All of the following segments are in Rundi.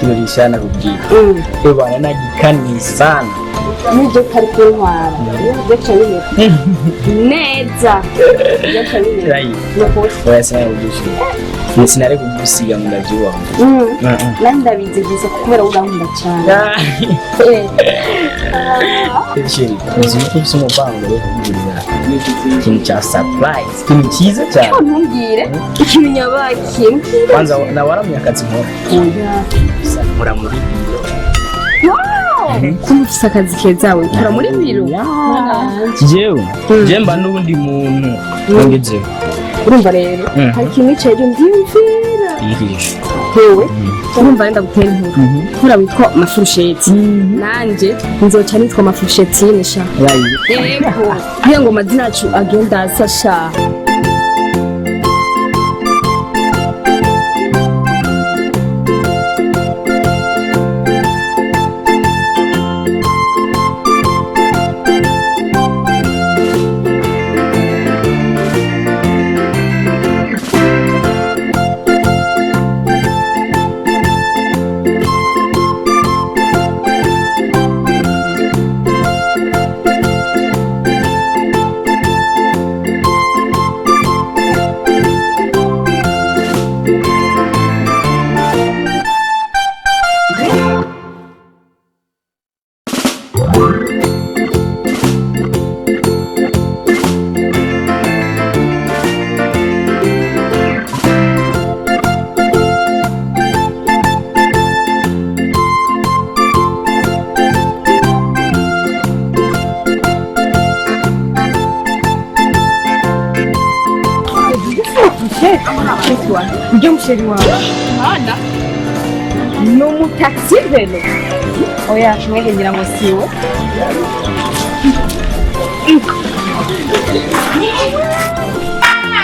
Kirishana kubwira bana nagikani sana nibyo kari kuntwara nibyo neza wese sinari kugusiga mu ndabyo nandi ndabizi gusa kubera urankunda cyane Sheri uzi ko umupango wo kugurira ikintu cya surprise ikintu cyiza cyane ntumbwire ikintu nyabaki kwanza na waramye akazi nkora muri biro kumufisa akazi keza we ukora muri biro jewe mba n'ubundi muntu ngezeho urumva rero hari ikintu wicaye ndiyumvira hewe urumva wenda gutera inkuru nkura witwa mafurusheti nanjye nzoca nitwa mafurusheti nisha yego kugira ngo amazina yacu agenda asasha Ujye musheri wawe mwana ni umutaxi velo oya mwege ngira ngo siwe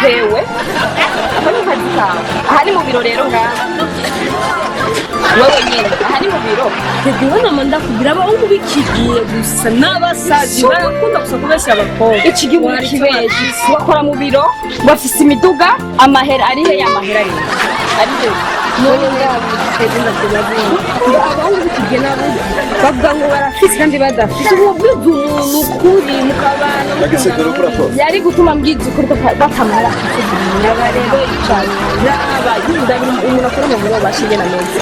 hewe ako ni kazi kawe aha ni mu biro rero ngaha wowe nyine aha ni mu biro tegewe nama ndakubwira abahungu bikigiye gusa n'abasazi barakunda gusa kubeshyira abakobwa ikigihugu kibeje bakora mu biro bafise imiduga amahera ari he y'amahera ari he none ndabiteze ndabyo abahungu bikigiye nabo bavuga ngo barafise kandi badafise ubu bwiza umuntu ukuri mu kabano yari gutuma mbwiza ukuri bakamara aba rero yicaye yaba yunda umuntu akora mu biro bashigena neza